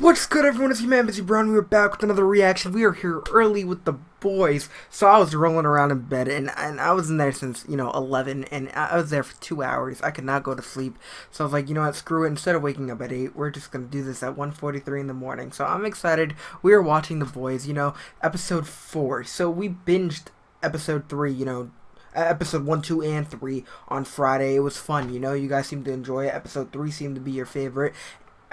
What's good, everyone? It's your man, Busy Brown. We are back with another reaction. We are here early with the boys. So I was rolling around in bed, and I was in there since, 11, and I was there for 2 hours. I could not go to sleep. So I was like, you know what, screw it. Instead of waking up at 8, we're just going to do this at 1:43 in the morning. So I'm excited. We are watching the boys, episode 4. So we binged episode 3, episode 1, 2, and 3 on Friday. It was fun, you guys seemed to enjoy it. Episode 3 seemed to be your favorite.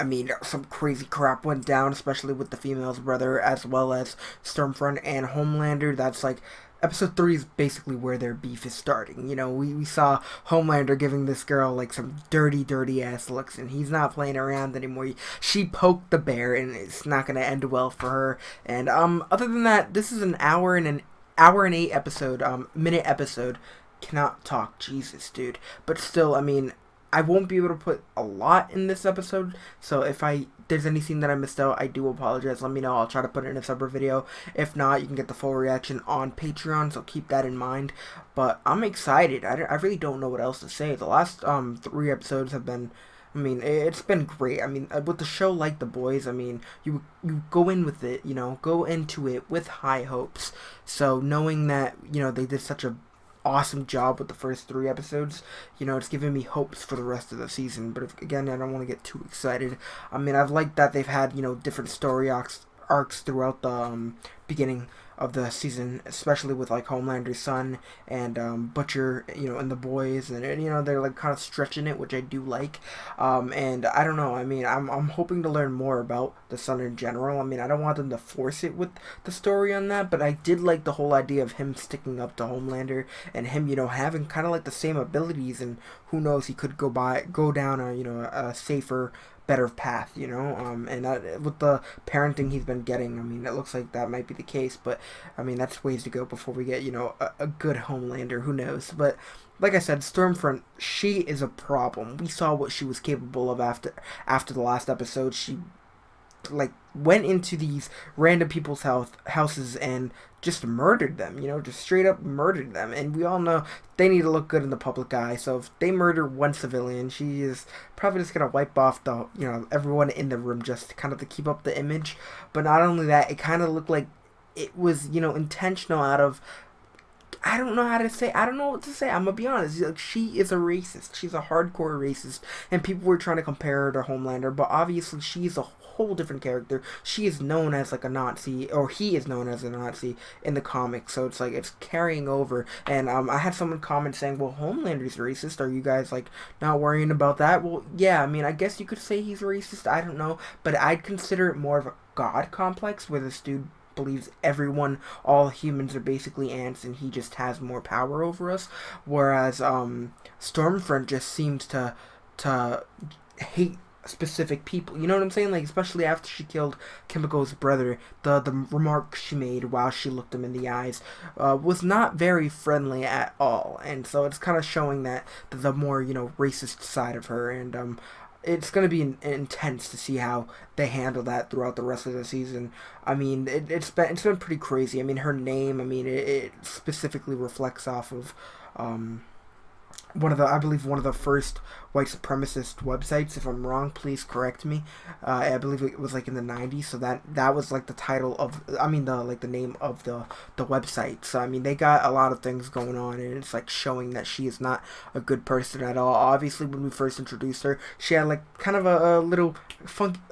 I mean, some crazy crap went down, especially with the female's brother, as well as Stormfront and Homelander. That's like, episode 3 is basically where their beef is starting. We saw Homelander giving this girl, like, some dirty, dirty ass looks, and he's not playing around anymore. She poked the bear, and it's not going to end well for her. And, other than that, this is an hour and 8 episode, minute episode. Cannot talk, Jesus, dude. But still, I mean, I won't be able to put a lot in this episode, so if there's anything that I missed out, I do apologize. Let me know. I'll try to put it in a separate video. If not, you can get the full reaction on Patreon, so keep that in mind. But I'm excited. I really don't know what else to say. The last 3 episodes have been, I mean, it's been great. I mean, with the show like The Boys, I mean, you go in with it, go into it with high hopes. So knowing that, they did such a awesome job with the first 3 episodes, it's giving me hopes for the rest of the season. But again, I don't want to get too excited. I mean, I've liked that they've had, different story arcs throughout the beginning of the season, especially with like Homelander's son and Butcher, and the boys, and they're like kind of stretching it, which I do like. And I don't know. I mean, I'm hoping to learn more about the son in general. I mean, I don't want them to force it with the story on that, but I did like the whole idea of him sticking up to Homelander and him, having kind of like the same abilities, and who knows, he could go down a safer, better path, and with the parenting he's been getting, I mean, it looks like that might be the case. But I mean, that's ways to go before we get, a good Homelander. Who knows? But like I said, Stormfront, she is a problem. We saw what she was capable of after the last episode. She like went into these random people's houses and just murdered them, just straight up murdered them. And we all know they need to look good in the public eye. So if they murder one civilian, she is probably just gonna wipe off the everyone in the room, just kind of to keep up the image. But not only that, it kind of looked like it was intentional out of, I don't know how to say. I don't know what to say. I'm gonna be honest. Like, she is a racist. She's a hardcore racist, and people were trying to compare her to Homelander, but obviously she's a whole different character. She is known as like a Nazi, or he is known as a Nazi in the comics. So it's like it's carrying over. And I had someone comment saying, "Well, Homelander's racist. Are you guys like not worrying about that?" Well, yeah. I mean, I guess you could say he's racist. I don't know, but I'd consider it more of a god complex, where this dude believes all humans are basically ants, and he just has more power over us. Whereas Stormfront just seems to hate specific people. You know what I'm saying? Like, especially after she killed Kimiko's brother, the remark she made while she looked him in the eyes was not very friendly at all. And so it's kind of showing that the more racist side of her. And it's going to be intense to see how they handle that throughout the rest of the season. I mean, it's been pretty crazy. I mean, her name, I mean, it specifically reflects off of I believe one of the first white supremacist websites. If I'm wrong, please correct me. I believe it was like in the 90s, so that was like the title of, I mean, the name of the website. So I mean, they got a lot of things going on, and it's like showing that she is not a good person at all. Obviously, when we first introduced her, she had like kind of a little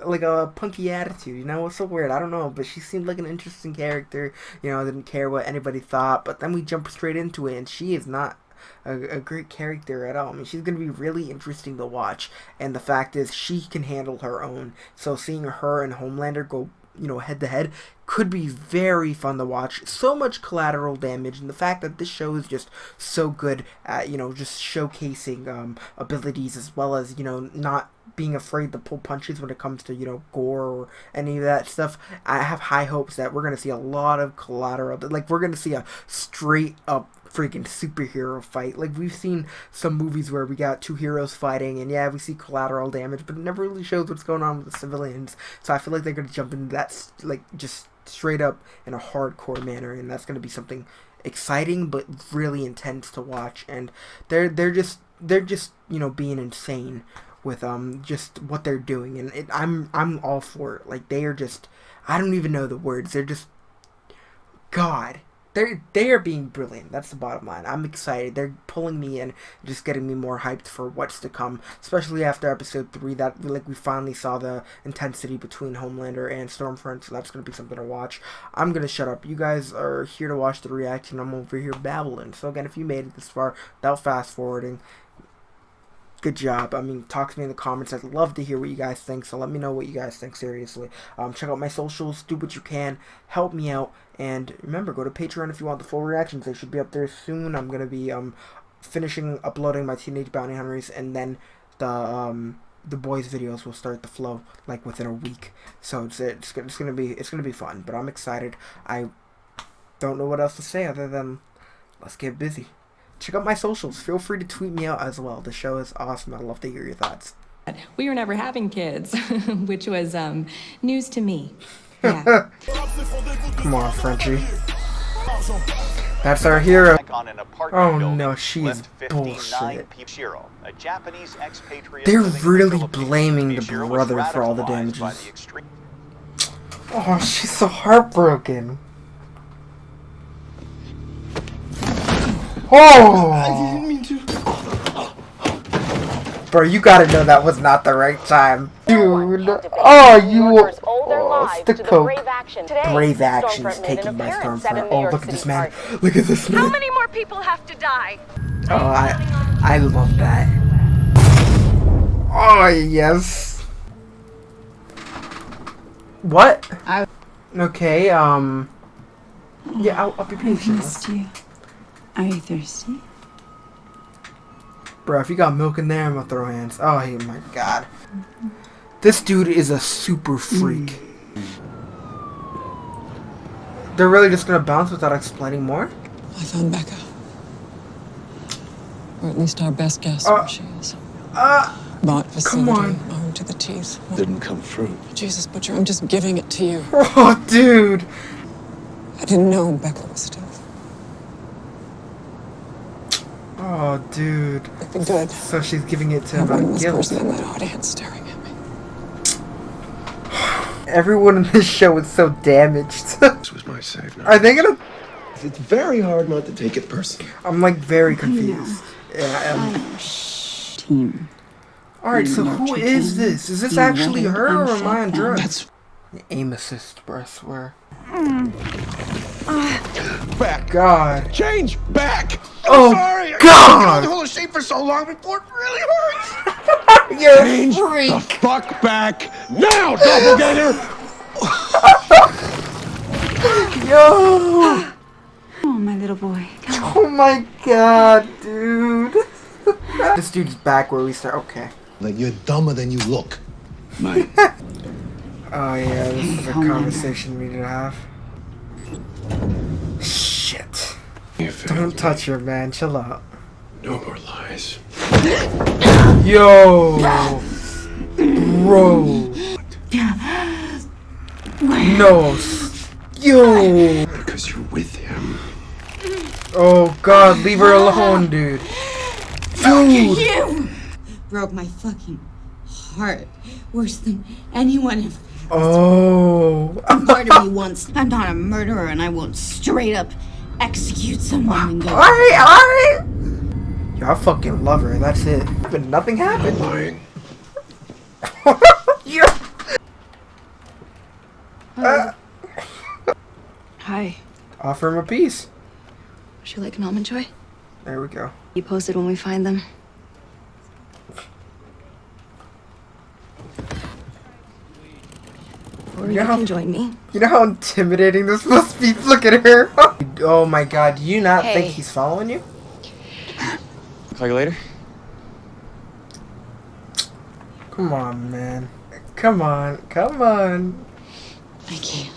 like a punky attitude. It's so weird. I don't know, but she seemed like an interesting character. Didn't care what anybody thought. But then we jumped straight into it, and she is not a great character at all. I mean, she's going to be really interesting to watch, and the fact is she can handle her own. So seeing her and Homelander go head to head could be very fun to watch. So much collateral damage, and the fact that this show is just so good at just showcasing abilities, as well as not being afraid to pull punches when it comes to gore or any of that stuff. I have high hopes that we're going to see a lot of collateral, like we're going to see a straight up freaking superhero fight. Like, we've seen some movies where we got 2 heroes fighting, and yeah, we see collateral damage, but it never really shows what's going on with the civilians. So I feel like they're going to jump into that like just straight up in a hardcore manner, and that's going to be something exciting but really intense to watch. And they're just being insane with just what they're doing, and I'm all for it. Like, they are just, I don't even know the words. They're just, God. They are being brilliant. That's the bottom line. I'm excited. They're pulling me in, just getting me more hyped for what's to come. Especially after episode 3, that we finally saw the intensity between Homelander and Stormfront. So that's gonna be something to watch. I'm gonna shut up. You guys are here to watch the reaction. I'm over here babbling. So again, if you made it this far without fast forwarding, good job. I mean, talk to me in the comments. I'd love to hear what you guys think, so let me know what you guys think, seriously. Check out my socials, do what you can, help me out, and remember, go to Patreon if you want the full reactions. They should be up there soon. I'm going to be finishing uploading my Teenage Bounty Hunters, and then the boys videos will start to flow like within a week. So it's gonna be fun, but I'm excited. I don't know what else to say other than let's get busy. Check out my socials. Feel free to tweet me out as well. The show is awesome. I'd love to hear your thoughts. We were never having kids, which was news to me. Yeah. Come on, Frenchie. That's our hero. Oh no, she's bullshit. They're really blaming the brother for all the damages. Oh, she's so heartbroken. Oh! I didn't mean to. Bro, you gotta know that was not the right time. Dude. Oh, you. Oh, the coke. Brave actions taken by Stormfront. Oh, look at this man. Look at this man. How many more people have to die? Oh, I love that. Oh, yes. What? Okay, yeah, I'll be patient. Are you thirsty? Bro, if you got milk in there, I'm gonna throw hands. Oh, hey, my God. This dude is a super freak. They're really just gonna bounce without explaining more? I found Becca. Or at least our best guess where she is. Bought facility, armed to the teeth. Didn't come through. Jesus, Butcher, I'm just giving it to you. Oh, dude. I didn't know Becca was still. Oh, dude. It'd be good. So she's giving it to him Having out of this guilt. person in that audience staring at me. Everyone in this show is so damaged. This was my save now. Are they gonna... It's very hard not to take it personally. I'm like very confused. Yeah, Team. Alright, so who is this? Is this actually her or am I on drugs? Aim assist, bro, I swear. Back. God. Change back. Oh, sorry. God. I hold the shape for so long before it really hurts. You're Change a freak. the fuck back now, doppelganger. Yo. Oh, my little boy. Oh my God, dude. This dude's back where we start. Okay. Like you're dumber than you look. Mate. Oh yeah, this is a conversation we need to have. Shit. Don't touch her, man. Chill out. No more lies. Yo. Bro. No. Yo. Because you're with him. Oh God, leave her alone, dude. Dude. You broke my fucking heart worse than anyone ever. Oh. Murder me once. I'm not a murderer, and I won't straight up execute someone and go. Alright. Yo, I fucking love her. That's it. But nothing happened. Lying. Yeah. Hi. Offer him a piece. Would you like an almond joy? There we go. You post it when we find them. Or you can join me. You know how intimidating this must be? Look at her. Oh my God, do you not think he's following you? Call you later? Come on, man. Come on. Come on. I can't.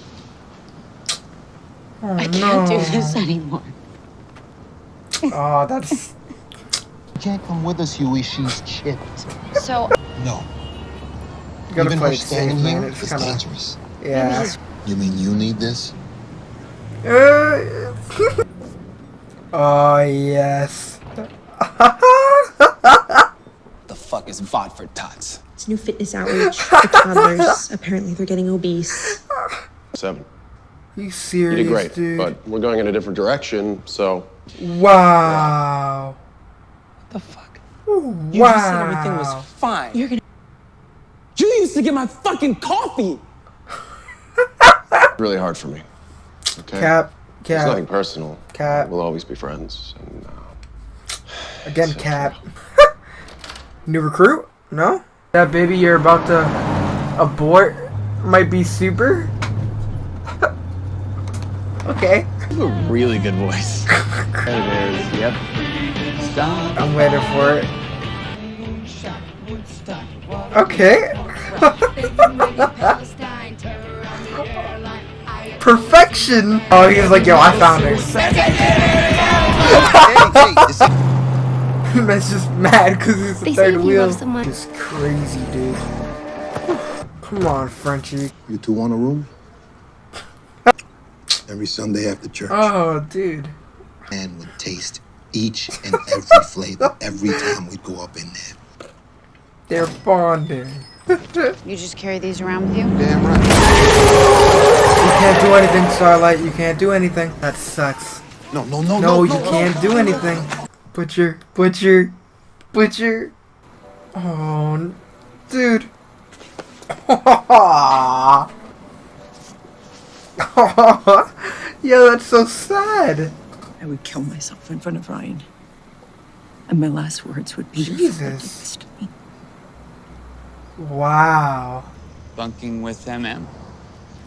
Oh, I can't do this anymore. Oh, that's... You can't come with us, Huey. She's chipped. So, No. You gotta Even play her it safe, standing man. here It's is kind of... dangerous. Yeah. You mean you need this? Oh, yes. The fuck is VOD for tots. It's new fitness outreach for toddlers. Apparently they're getting obese. 7. You serious, You did great, dude? but we're going in a different direction, so... Wow. What the fuck? Wow. You just said everything was fine. You're gonna... You used to get my fucking coffee! Really hard for me. Okay? Cap. It's Cap. nothing personal. Cap. We'll always be friends. And, Again, Cap. New recruit? No? That baby you're about to abort might be super? Okay. You have a really good voice. There it is. Yep. Stop. I'm waiting for it. Okay. Perfection! Oh, he was like, yo, I found her. Man's just mad because he's the They say third if you wheel. love someone- Just crazy, dude. Come on, Frenchie. You two want a room? Every Sunday after church. Oh, dude. Man would taste each and every flavor every time we'd go up in there. They're bonding. You just carry these around with you? Damn right. You can't do anything, Starlight. You can't do anything. That sucks. No, you can't do anything. Butcher. Oh, dude. Yo, that's so sad. I would kill myself in front of Ryan. And my last words would be, Jesus. Wow. Bunking with MM.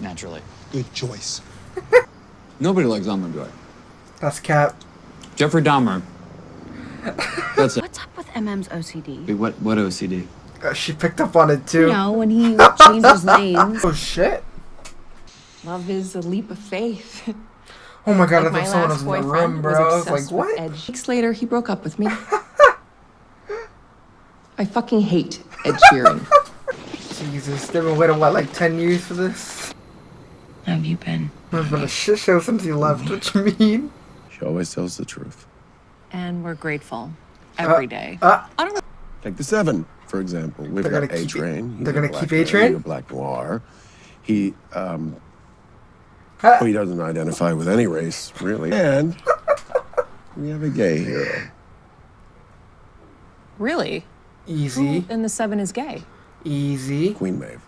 Naturally. Good choice. Nobody likes Homelander. That's Cap. Jeffrey Dahmer. That's it. What's up with MM's OCD? Wait, what OCD? She picked up on it too. You know, when he changes lanes. Oh shit. Love is a leap of faith. Oh my god, Like I my thought someone last was in the boyfriend room, was bro. I was obsessed like, with what? Ed. Weeks later, he broke up with me. I fucking hate Ed Sheeran. Jesus, they've been waiting, what, like 10 years for this? How have you been? It's been a shit show since he left, what you mean? She always tells the truth. And we're grateful every day. Take the 7, for example. We've They're got gonna keep A-Train. they're gonna keep A-Train. A-Train? He's a Black Noir. He, well, he doesn't identify with any race, really. And we have a gay hero. Really? Easy. And the 7 is gay. Easy. Queen Maeve.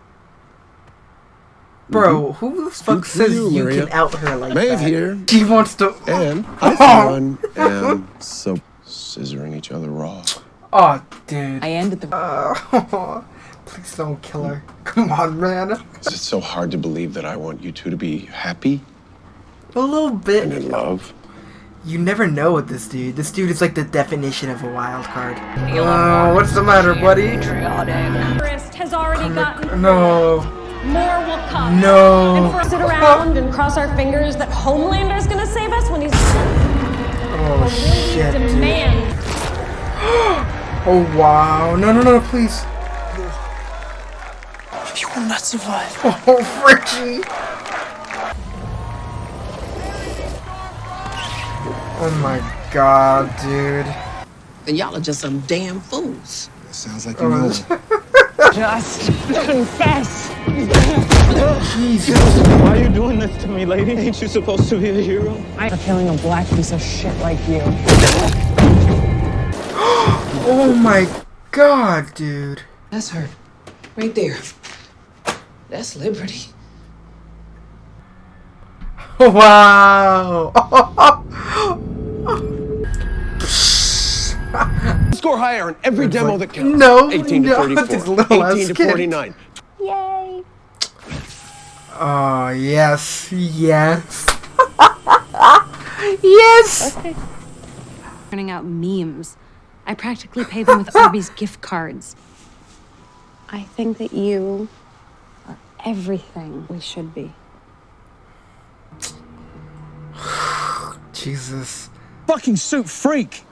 Bro, who the fuck For says you, you Maria. can out her like Maeve that? here. She wants to. And I, for one, am so scissoring each other raw. Oh, dude. I ended the. Please don't kill her. Come on, man. It's so hard to believe that I want you two to be happy A little and bit. in love. You never know with this dude. This dude is like the definition of a wild card. What's the matter, buddy? Has already gotten. No. More will come. No. And for us to sit around and cross our fingers that Homelander's gonna save us when he's Oh, shit, dude. demand. Oh, wow. No, please. You will not survive. Oh, Frenchie. Oh my god, dude. And y'all are just some damn fools. Sounds like you know. Just confess. Jesus. Why are you doing this to me, lady? Ain't you supposed to be a hero? I'm killing a black piece of shit like you. Oh my god, dude. That's her. Right there. That's liberty. Wow. Score higher on every demo that counts. No, 18 to no, 34. this little ass 18 to kid. 49. Yay. Oh, yes. Yes. Okay. Turning out memes. I practically pay them with Arby's gift cards. I think that you are everything we should be. Jesus. Fucking suit freak.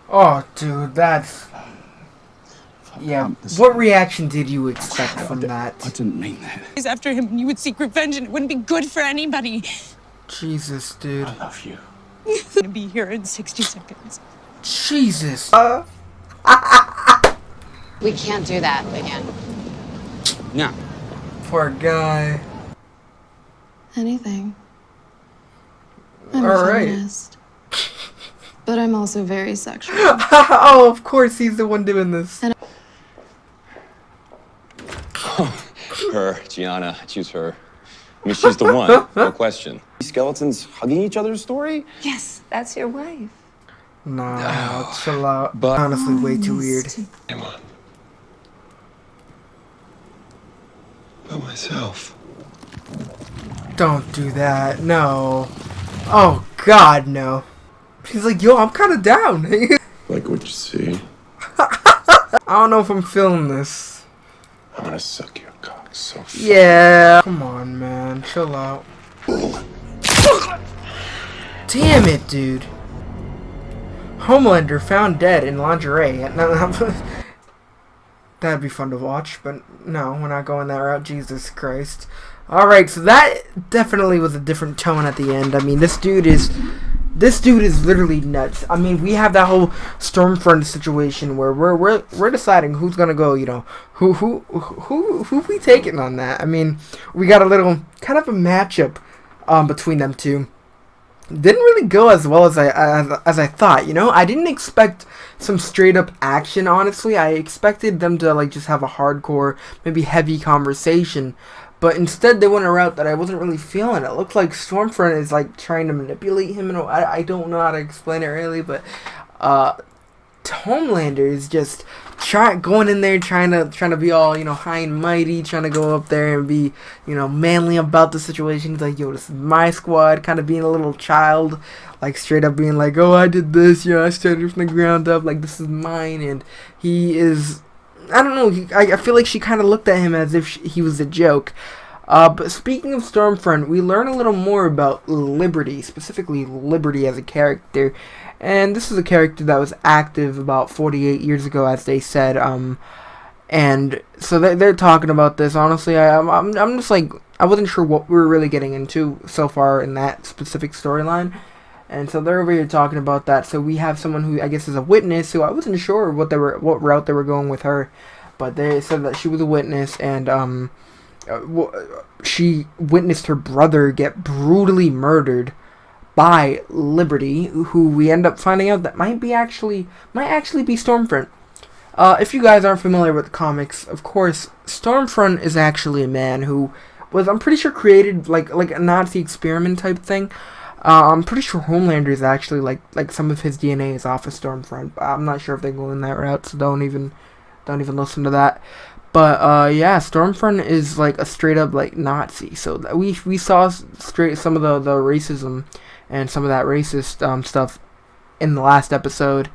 Oh, dude, that's... Yeah, what reaction did you expect from that? I didn't mean that. He's after him. You would seek revenge, and it wouldn't be good for anybody. Jesus, dude. I love you. He's gonna be here in 60 seconds. Jesus. We can't do that again. No. Poor guy. Anything. I'm All a right. feminist. But I'm also very sexual. Oh, of course he's the one doing this. Her, Gianna. I choose her. I mean, she's the one. No question. Skeletons hugging each other's story? Yes, that's your wife. Nah, chill out. But Honestly, way too weird. Come on. By myself. Don't do that. No. Oh, God, no. She's like, yo, I'm kind of down. Like what you see. I don't know if I'm feeling this. I'm gonna suck your cock so fast. Yeah. Come on, man. Chill out. Damn it, dude. Homelander found dead in lingerie. That'd be fun to watch, but no, we're not going that route. Jesus Christ. Alright, so that definitely was a different tone at the end. I mean, this dude is literally nuts. I mean, we have that whole Stormfront situation where we're deciding who's gonna go. You know, who we taking on that? I mean, we got a little kind of a matchup between them two. Didn't really go as well as I thought. You know, I didn't expect some straight up action. Honestly, I expected them to like just have a hardcore, maybe heavy conversation. But instead, they went a route that I wasn't really feeling. It looked like Stormfront is like trying to manipulate him. I don't know how to explain it really, but Homelander is just going in there trying to be all, you know, high and mighty, trying to go up there and be, you know, manly about the situation. He's like, yo, this is my squad, kind of being a little child, like straight up being like, oh, I did this, I started from the ground up, like this is mine. And he is, I don't know, I feel like she kind of looked at him as if he was a joke. But speaking of Stormfront, we learn a little more about Liberty, specifically Liberty as a character. And this is a character that was active about 48 years ago, as they said. And so they're talking about this. Honestly, I'm just like, I wasn't sure what we were really getting into so far in that specific storyline. And so they're over here talking about that. So we have someone who I guess is a witness, who I wasn't sure what route they were going with her, but they said that she was a witness, and she witnessed her brother get brutally murdered by Liberty, who we end up finding out that might actually be Stormfront. If you guys aren't familiar with the comics, of course, Stormfront is actually a man who was, I'm pretty sure, created like a Nazi experiment type thing. I'm pretty sure Homelander is actually like some of his DNA is off of Stormfront. I'm not sure if they go in that route, so don't even listen to that. But yeah, Stormfront is like a straight up like Nazi. So we saw some of the racism and some of that racist stuff in the last episode,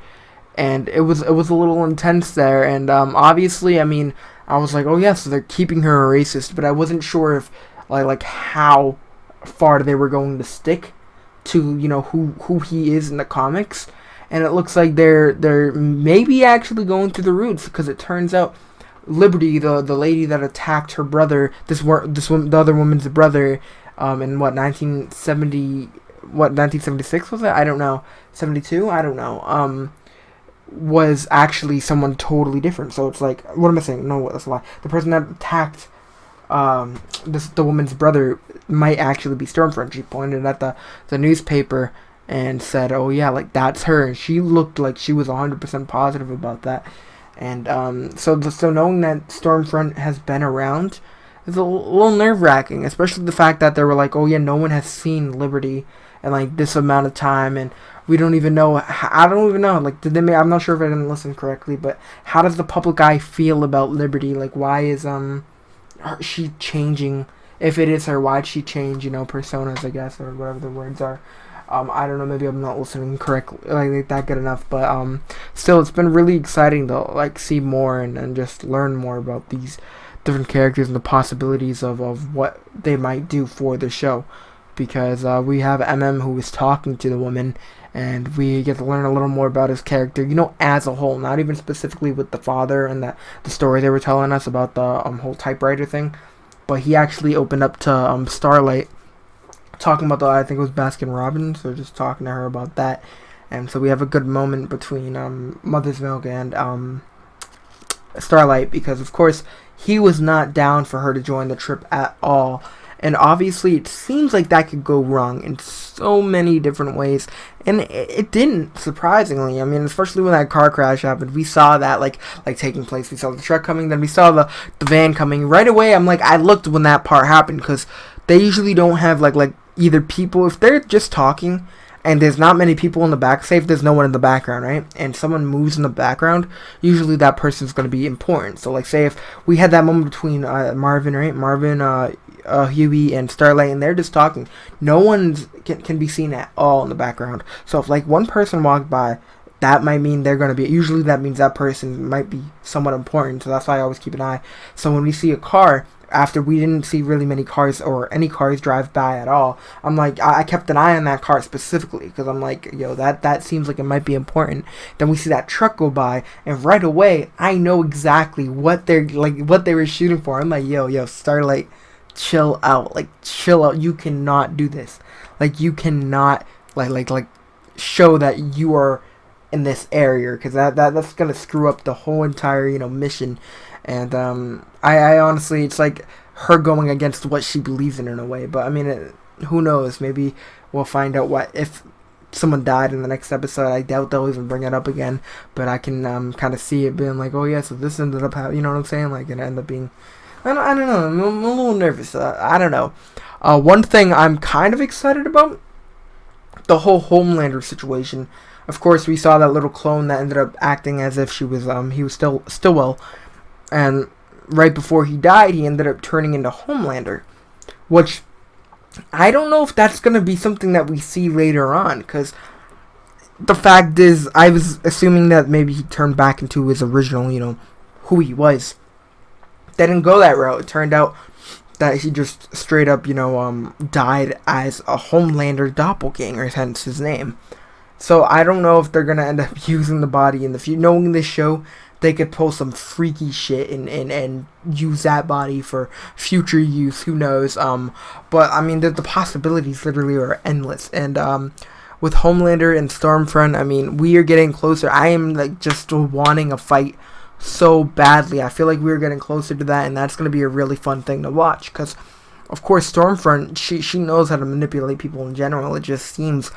and it was a little intense there. And obviously, I mean, I was like, oh yeah, so they're keeping her a racist, but I wasn't sure if like how far they were going to stick to, you know, who he is in the comics. And it looks like they're maybe actually going through the roots, because it turns out Liberty, the lady that attacked her brother, the other woman's brother, in 1976 was it? I don't know. 72? I don't know. Was actually someone totally different. So it's like, what am I saying? No, that's a lie. The person that attacked the woman's brother might actually be Stormfront. She pointed at the newspaper and said, oh yeah, like that's her. And she looked like she was 100% positive about that. And so knowing that Stormfront has been around is a little nerve-wracking, especially the fact that they were like, oh yeah, no one has seen Liberty in like this amount of time, and we don't even know. I don't even know. Like, I'm not sure if I didn't listen correctly, but how does the public eye feel about Liberty? Like, why is she changing? If it is her, why'd she change? You know, personas, I guess, or whatever the words are. I don't know, maybe I'm not listening correctly, like that good enough, but still, it's been really exciting to like see more and just learn more about these different characters and the possibilities of what they might do for the show, because we have who is talking to the woman, and we get to learn a little more about his character, you know, as a whole, not even specifically with the father and the story they were telling us about the whole typewriter thing, but he actually opened up to Starlight, talking about I think it was Baskin Robbins, so just talking to her about that. And so we have a good moment between Mother's Milk and Starlight, because of course he was not down for her to join the trip at all. And obviously it seems like that could go wrong in so many different ways. And it didn't, surprisingly. I mean, especially when that car crash happened. We saw that like taking place. We saw the truck coming, then we saw the van coming. Right away, I looked when that part happened, because they usually don't have like either people, if they're just talking and there's not many people in the back, say if there's no one in the background, right, and someone moves in the background, usually that person's going to be important. So like, say if we had that moment between Marvin, Huey and Starlight, and they're just talking, no one can be seen at all in the background. So if like one person walked by, that might mean they're going to be, usually that means that person might be somewhat important. So that's why I always keep an eye. So when we see a car, after we didn't see really many cars or any cars drive by at all, I'm like, I kept an eye on that car specifically, because I'm like, yo, that seems like it might be important. Then we see that truck go by, and right away I know exactly what they were shooting for. I'm like, yo, Starlight, chill out, chill out. You cannot do this. You cannot like show that you are in this area, because that's gonna screw up the whole entire mission. And I honestly, it's like her going against what she believes in a way. But I mean, who knows? Maybe we'll find out what if someone died in the next episode. I doubt they'll even bring it up again. But I can kind of see it being like, oh yeah, so this ended up you know what I'm saying? Like it ended up being, I don't know. I'm a little nervous. I don't know. One thing I'm kind of excited about, the whole Homelander situation. Of course, we saw that little clone that ended up acting as if he was still well. And right before he died, he ended up turning into Homelander, which I don't know if that's going to be something that we see later on, because the fact is, I was assuming that maybe he turned back into his original, who he was. They didn't go that route. It turned out that he just straight up, died as a Homelander doppelganger, hence his name. So I don't know if they're going to end up using the body in the future. Knowing this show, they could pull some freaky shit and use that body for future use. Who knows? But I mean, the possibilities literally are endless. And with Homelander and Stormfront, I mean, we are getting closer. I am just wanting a fight so badly. I feel like we're getting closer to that, and that's going to be a really fun thing to watch. Because, of course, Stormfront, she knows how to manipulate people in general. It just seems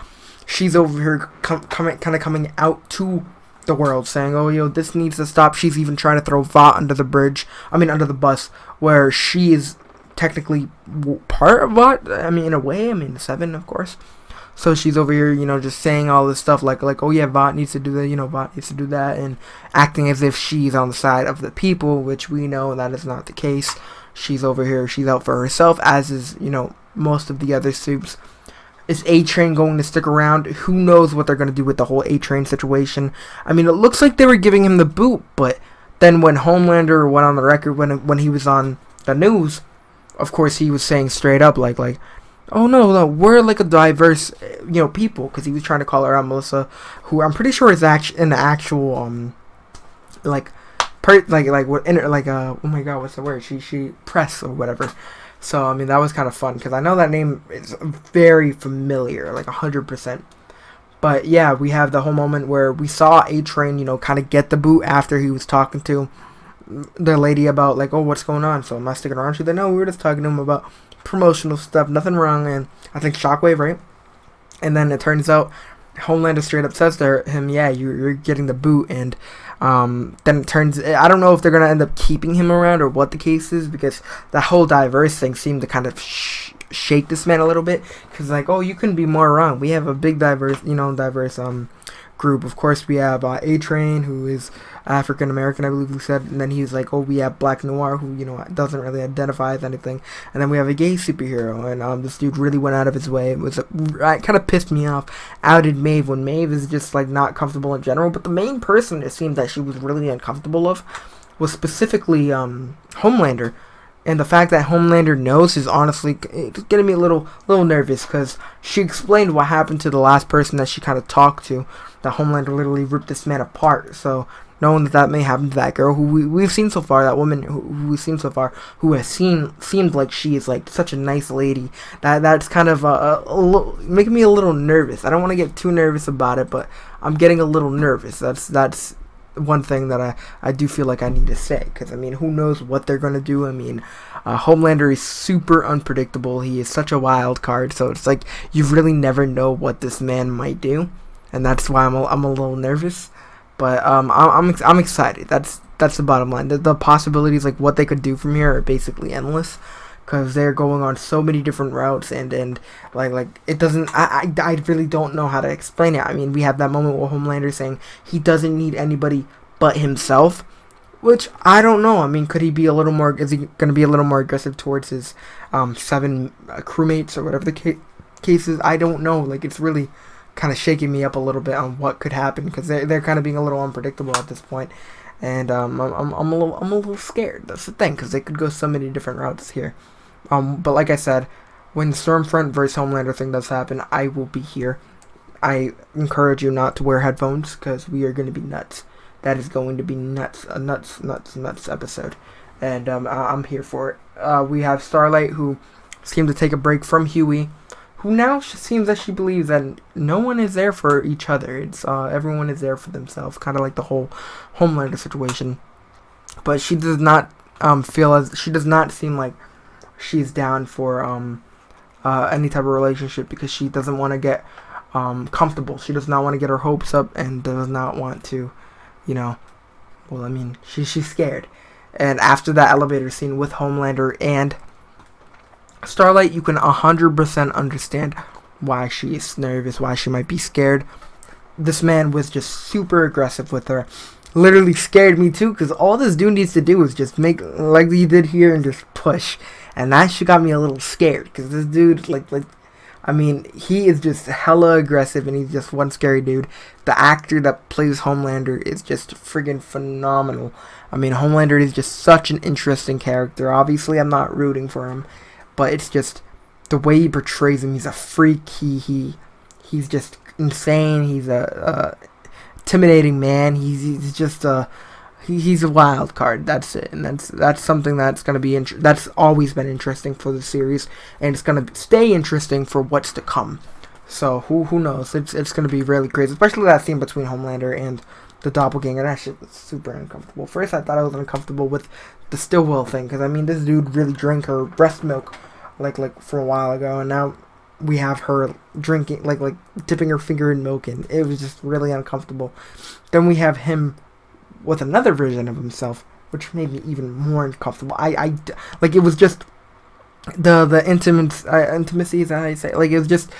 she's over here coming out to the world, saying, oh, this needs to stop. She's even trying to throw Vought under the bus, where she is technically part of Vought. I mean, in a way, Seven, of course. So she's over here, just saying all this stuff like, oh yeah, Vought needs to do that, Vought needs to do that, and acting as if she's on the side of the people, which we know that is not the case. She's over here, she's out for herself, as is, most of the other soups. Is A-Train going to stick around? Who knows what they're going to do with the whole A-Train situation. I mean, it looks like they were giving him the boot, but then when Homelander went on the record, when he was on the news, of course he was saying straight up, like oh no, we're like a diverse, people, because he was trying to call her out, Melissa, who I'm pretty sure is in the actual, oh my god, what's the word? She press or whatever. So, I mean, that was kind of fun, because I know that name is very familiar, 100%. But, yeah, we have the whole moment where we saw A-Train, kind of get the boot after he was talking to the lady about, oh, what's going on? So, am I sticking around? She's like, no, we were just talking to him about promotional stuff, nothing wrong, and I think Shockwave, right? And then it turns out Homelander straight up says to him, yeah, you're getting the boot, and then it turns, I don't know if they're going to end up keeping him around or what the case is, because the whole diverse thing seemed to kind of shake this man a little bit, because oh, you couldn't be more wrong. We have a big diverse group. Of course, we have A-Train, who is African American, I believe we said, and then he's like, oh, we have Black Noir, who doesn't really identify as anything, and then we have a gay superhero, and this dude really went out of his way. It kind of pissed me off. Outed Maeve when Maeve is just not comfortable in general, but the main person it seemed that she was really uncomfortable of was specifically Homelander. And the fact that Homelander knows is honestly getting me a little nervous, because she explained what happened to the last person that she kind of talked to, that Homelander literally ripped this man apart. So knowing that may happen to that girl who we've seen so far, that woman who we've seen so far, who has seemed like she is such a nice lady, that's kind of making me a little nervous. I don't want to get too nervous about it, but I'm getting a little nervous. That's one thing that I do feel like I need to say, because I mean, who knows what they're gonna do. I mean, Homelander is super unpredictable. He is such a wild card, so it's like you really never know what this man might do, and that's why I'm a little nervous. But I'm excited. That's the bottom line. The possibilities, like what they could do from here, are basically endless, because they're going on so many different routes, and like it doesn't. I really don't know how to explain it. I mean, we have that moment where Homelander saying he doesn't need anybody but himself, which I don't know. I mean, could he be a little more? Is he going to be a little more aggressive towards his 7 crewmates or whatever the case is? I don't know. Like, it's really kind of shaking me up a little bit on what could happen, because they're kind of being a little unpredictable at this point, and I'm a little scared. That's the thing, because they could go so many different routes here. But like I said, when the Stormfront versus Homelander thing does happen, I will be here. I encourage you not to wear headphones, because we are going to be nuts. That is going to be nuts, a nuts episode, and I'm here for it. We have Starlight, who seemed to take a break from Huey, who now seems that she believes that no one is there for each other. It's everyone is there for themselves, kind of like the whole Homelander situation. But she does not she does not seem like she's down for any type of relationship, because she doesn't want to get comfortable. She does not want to get her hopes up, and does not want to, well, I mean, she's scared. And after that elevator scene with Homelander and Starlight, you can 100% understand why she is nervous, why she might be scared. This man was just super aggressive with her. Literally scared me too, because all this dude needs to do is just make, like he did here, and just push. And that shit got me a little scared, because this dude, I mean, he is just hella aggressive, and he's just one scary dude. The actor that plays Homelander is just friggin' phenomenal. I mean, Homelander is just such an interesting character. Obviously, I'm not rooting for him, but it's just the way he portrays him. He's a freak. He's just insane. He's a intimidating man. He's just he's a wild card. That's it, and that's something that's gonna be that's always been interesting for the series, and it's gonna stay interesting for what's to come. So who knows? It's gonna be really crazy, especially that scene between Homelander and the doppelganger. That shit was super uncomfortable. First, I thought I was uncomfortable with the Stillwell thing, because I mean, this dude really drank her breast milk like for a while ago, and now we have her drinking like dipping her finger in milk, and it was just really uncomfortable. Then we have him with another version of himself, which made me even more uncomfortable. I like, it was just the intimacy, is that how you say it? Like, it was just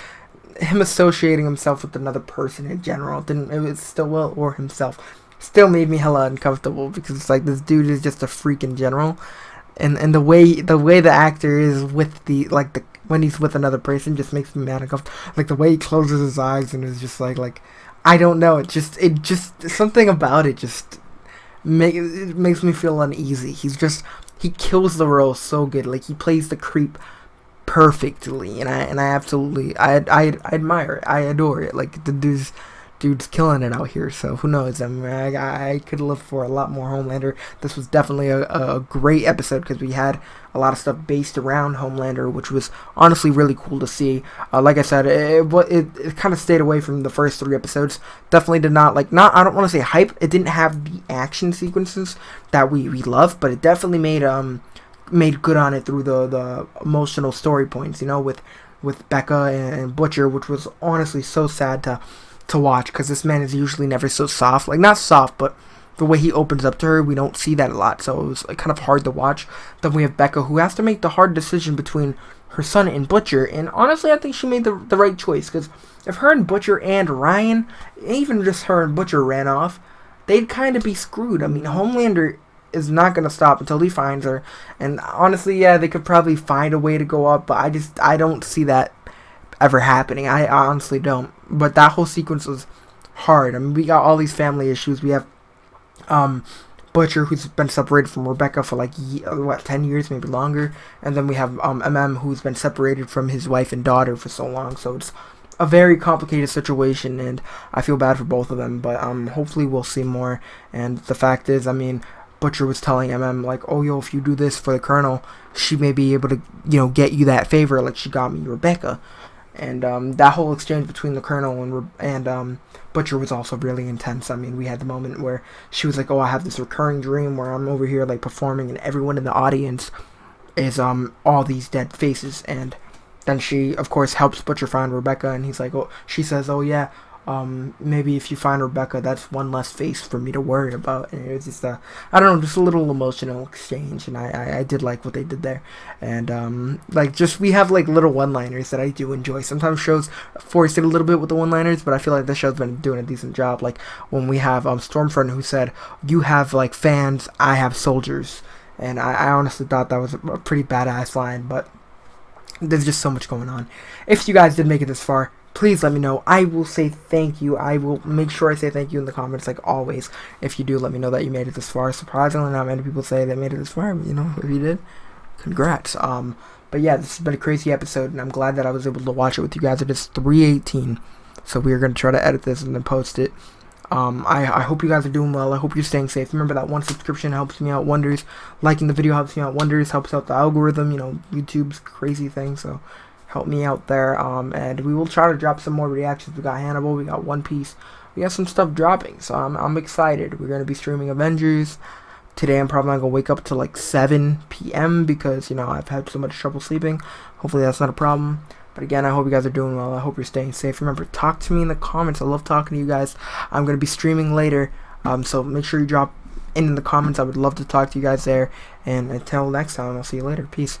him associating himself with another person in general. It was Stillwell or himself. Still made me hella uncomfortable, because it's like, this dude is just a freak in general, and the way the actor is with when he's with another person just makes me mad uncomfortable. Like, the way he closes his eyes and is just like I don't know, it just something about it just it makes me feel uneasy. He kills the role so good. Like, he plays the creep perfectly, and I absolutely I admire it. I adore it. Like, the dude's killing it out here. So who knows? I mean, I could live for a lot more Homelander. This was definitely a great episode, because we had a lot of stuff based around Homelander, which was honestly really cool to see. Like I said, it kind of stayed away from the first 3 episodes. Definitely did not I don't want to say hype. It didn't have the action sequences that we love, but it definitely made good on it through the emotional story points, with Becca and Butcher, which was honestly so sad to watch, because this man is usually never so soft. Like, not soft, but the way he opens up to her, we don't see that a lot, so it was kind of hard to watch. Then we have Becca, who has to make the hard decision between her son and Butcher, and honestly, I think she made the right choice, because if her and Butcher and Ryan, even just her and Butcher, ran off, they'd kind of be screwed. I mean, Homelander is not going to stop until he finds her, and honestly, yeah, they could probably find a way to go up, but I don't see that ever happening. I honestly don't. But that whole sequence was hard. I mean, we got all these family issues. We have Butcher, who's been separated from Rebecca for 10 years, maybe longer, and then we have who's been separated from his wife and daughter for so long. So it's a very complicated situation, and I feel bad for both of them, but hopefully we'll see more. And the fact is, I mean, Butcher was telling like, oh, yo, if you do this for the Colonel, she may be able to, get you that favor like she got me Rebecca. And that whole exchange between the Colonel and Butcher was also really intense. I mean, we had the moment where she was like, "Oh, I have this recurring dream where I'm over here like performing, and everyone in the audience is all these dead faces." And then she, of course, helps Butcher find Rebecca, and he's like, "Oh," she says, "Oh yeah, maybe if you find Rebecca, that's one less face for me to worry about." And it was just I don't know, just a little emotional exchange, and I did like what they did there. And like, just we have like little one-liners that I do enjoy. Sometimes shows force it a little bit with the one-liners, but I feel like this show's been doing a decent job. Like when we have Stormfront, who said, "You have like fans, I have soldiers," and I honestly thought that was a pretty badass line. But there's just so much going on. If you guys did make it this far, please let me know. I will say thank you. I will make sure I say thank you in the comments, like always. If you do, let me know that you made it this far. Surprisingly, not many people say they made it this far. But, you know, if you did, congrats. But yeah, this has been a crazy episode, and I'm glad that I was able to watch it with you guys. It is 3:18, so we are going to try to edit this and then post it. I hope you guys are doing well. I hope you're staying safe. Remember that one subscription helps me out wonders. Liking the video helps me out wonders. Helps out the algorithm. You know, YouTube's crazy thing. So help me out there. And we will try to drop some more reactions. We got Hannibal. We got One Piece. We got some stuff dropping. So I'm excited. We're gonna be streaming Avengers. Today I'm probably not gonna wake up till like 7 p.m. because, you know, I've had so much trouble sleeping. Hopefully that's not a problem. But again, I hope you guys are doing well. I hope you're staying safe. Remember, talk to me in the comments. I love talking to you guys. I'm going to be streaming later. So make sure you drop in the comments. I would love to talk to you guys there. And until next time, I'll see you later. Peace.